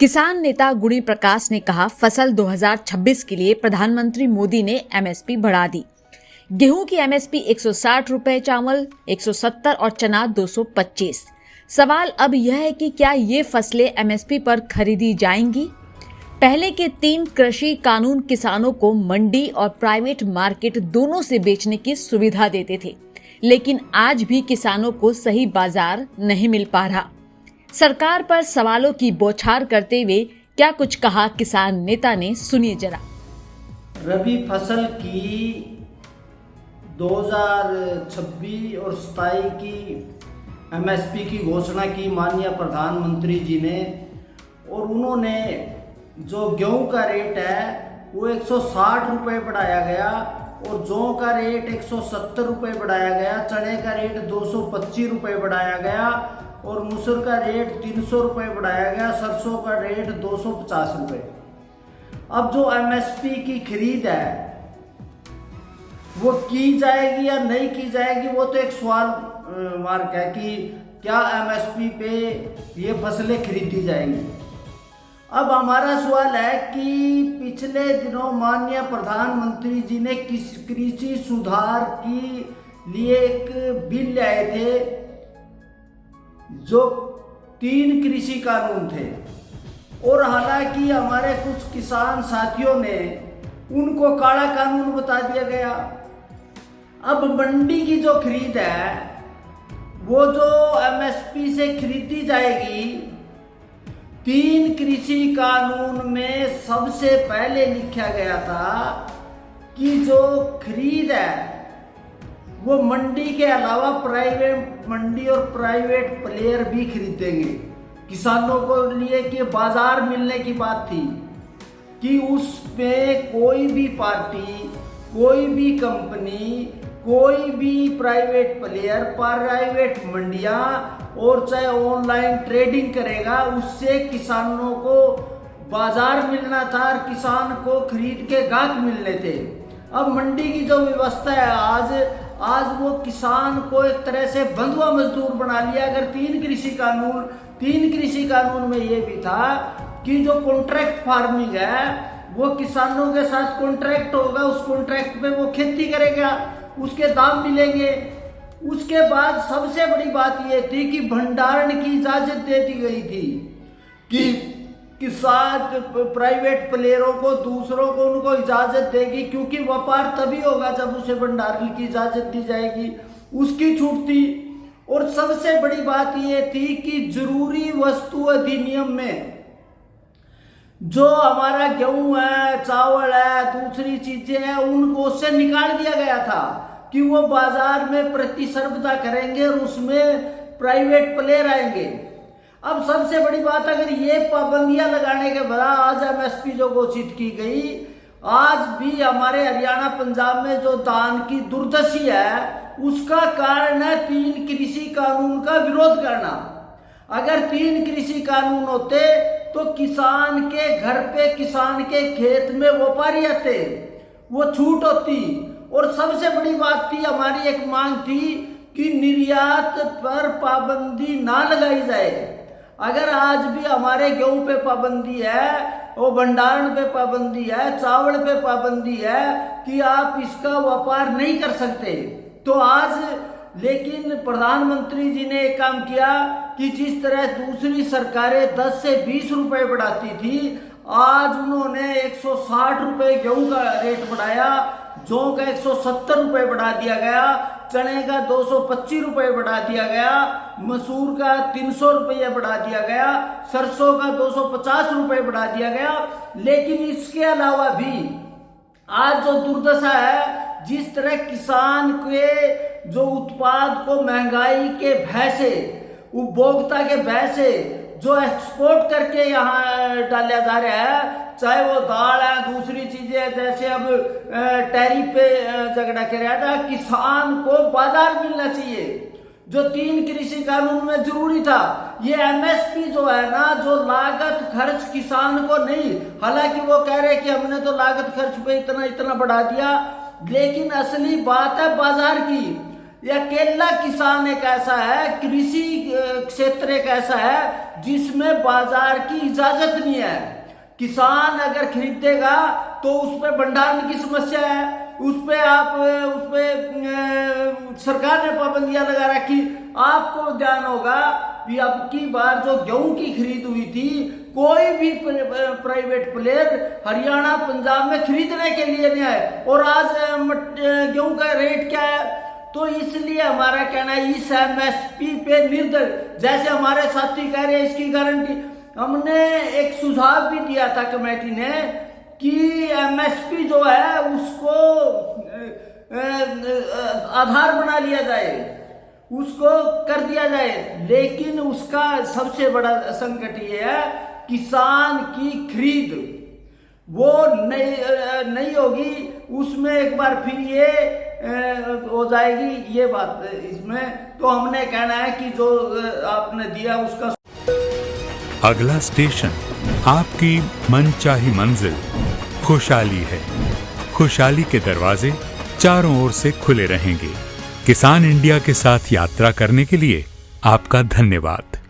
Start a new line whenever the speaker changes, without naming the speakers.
किसान नेता गुणी प्रकाश ने कहा, फसल 2026 के लिए प्रधानमंत्री मोदी ने एमएसपी बढ़ा दी। गेहूं की एमएसपी 160 रुपए, चावल 170 और चना 225। सवाल अब यह है कि क्या ये फसलें एमएसपी पर खरीदी जाएंगी? पहले के 3 कृषि कानून किसानों को मंडी और प्राइवेट मार्केट दोनों से बेचने की सुविधा देते थे, लेकिन आज भी किसानों को सही बाजार नहीं मिल पा रहा। सरकार पर सवालों की बौछार करते हुए क्या कुछ कहा किसान नेता ने, सुनिए जरा।
रबी फसल की 2026 और 27 की एमएसपी की घोषणा की माननीय प्रधानमंत्री जी ने, और उन्होंने जो गेहूं का रेट है वो 160 रुपये बढ़ाया गया और जौ का रेट 170 रुपये बढ़ाया गया, चने का रेट 225 रुपये बढ़ाया गया और मसूर का रेट 300 रुपये बढ़ाया गया, सरसों का रेट 250 रुपये। अब जो एमएसपी की खरीद है वो की जाएगी या नहीं की जाएगी, वो तो एक सवाल मार्क है कि क्या एमएसपी पे ये फसलें खरीदी जाएंगी। अब हमारा सवाल है कि पिछले दिनों माननीय प्रधानमंत्री जी ने कृषि सुधार के लिए एक बिल लाए थे, जो 3 कृषि कानून थे, और हालांकि हमारे कुछ किसान साथियों ने उनको काला कानून बता दिया गया। अब मंडी की जो खरीद है वो जो एमएसपी से खरीदी जाएगी, 3 कृषि कानून में सबसे पहले लिखा गया था कि जो खरीद है वो मंडी के अलावा प्राइवेट मंडी और प्राइवेट प्लेयर भी खरीदेंगे। किसानों को लिए कि बाजार मिलने की बात थी कि उसमें कोई भी पार्टी, कोई भी कंपनी, कोई भी प्राइवेट प्लेयर, प्राइवेट मंडियां और चाहे ऑनलाइन ट्रेडिंग करेगा, उससे किसानों को बाजार मिलना था और किसान को खरीद के गाहक मिलने थे। अब मंडी की जो व्यवस्था है आज वो किसान को एक तरह से बंधुआ मजदूर बना लिया। अगर 3 कृषि कानून में ये भी था कि जो कॉन्ट्रैक्ट फार्मिंग है वो किसानों के साथ कॉन्ट्रैक्ट होगा, उस कॉन्ट्रैक्ट पे वो खेती करेगा, उसके दाम मिलेंगे। उसके बाद सबसे बड़ी बात ये थी कि भंडारण की इजाजत दे दी गई थी कि किसान प्राइवेट प्लेयरों को, दूसरों को उनको इजाजत देगी, क्योंकि व्यापार तभी होगा जब उसे भंडारण की इजाजत दी जाएगी, उसकी छूट थी। और सबसे बड़ी बात यह थी कि जरूरी वस्तु अधिनियम में जो हमारा गेहूं है, चावल है, दूसरी चीजें हैं, उनको उससे निकाल दिया गया था कि वो बाजार में प्रतिस्पर्धा करेंगे और उसमें प्राइवेट प्लेयर आएंगे। अब सबसे बड़ी बात, अगर ये पाबंदियां लगाने के बाद आज एमएसपी जो घोषित की गई, आज भी हमारे हरियाणा पंजाब में जो धान की दुर्दशा है उसका कारण है 3 कृषि कानून का विरोध करना। अगर 3 कृषि कानून होते तो किसान के घर पे, किसान के खेत में व्यापारी आते, वो छूट होती। और सबसे बड़ी बात थी, हमारी एक मांग थी कि निर्यात पर पाबंदी ना लगाई जाए। अगर आज भी हमारे गेहूं पे पाबंदी है, वो भंडारण पे पाबंदी है, चावल पे पाबंदी है कि आप इसका व्यापार नहीं कर सकते, तो आज लेकिन प्रधानमंत्री जी ने एक काम किया कि जिस तरह दूसरी सरकारें 10 से 20 रुपए बढ़ाती थी, आज उन्होंने 160 रुपए गेहूं का रेट बढ़ाया, जौ का 170 रुपए बढ़ा दिया गया, चने का 225 रुपये बढ़ा दिया गया, मसूर का 300 रुपये बढ़ा दिया गया, सरसों का 250 रुपये बढ़ा दिया गया। लेकिन इसके अलावा भी आज जो दुर्दशा है, जिस तरह किसान के जो उत्पाद को महंगाई के भय से, उपभोक्ता के भय से जो एक्सपोर्ट करके यहाँ डाला जा रहा है, चाहे वो दाल है, दूसरी चीजें, जैसे अब टैरिफ पे झगड़ा कर रहा था, किसान को बाजार मिलना चाहिए, जो 3 कृषि कानून में जरूरी था। ये एमएसपी जो है ना, जो लागत खर्च किसान को नहीं, हालांकि वो कह रहे कि हमने तो लागत खर्च पे इतना बढ़ा दिया, लेकिन असली बात है बाजार की। ये अकेला किसान एक ऐसा है, कृषि क्षेत्र एक ऐसा है जिसमें बाजार की इजाजत नहीं है। किसान अगर खरीदेगा तो उस पर भंडारण की समस्या है, उस पे सरकार ने पाबंदियां लगा रखी। आपको ध्यान होगा कि अब की बार जो गेहूं की खरीद हुई थी, कोई भी प्राइवेट प्लेयर हरियाणा पंजाब में खरीदने के लिए नहीं आए, और आज गेहूं का रेट क्या है। तो इसलिए हमारा कहना है इस एमएसपी पे निर्भर, जैसे हमारे साथी कह रहे हैं इसकी गारंटी, हमने एक सुझाव भी दिया था कमेटी ने कि एमएसपी जो है उसको आधार बना लिया जाए, उसको कर दिया जाए। लेकिन उसका सबसे बड़ा संकट ये है, किसान की खरीद वो नहीं होगी, उसमें एक बार फिर ये हो जाएगी ये बात इसमें। तो हमने कहना है कि जो आपने दिया उसका।
अगला स्टेशन आपकी मनचाही मंजिल खुशहाली है। खुशहाली के दरवाजे चारों ओर से खुले रहेंगे। किसान इंडिया के साथ यात्रा करने के लिए आपका धन्यवाद।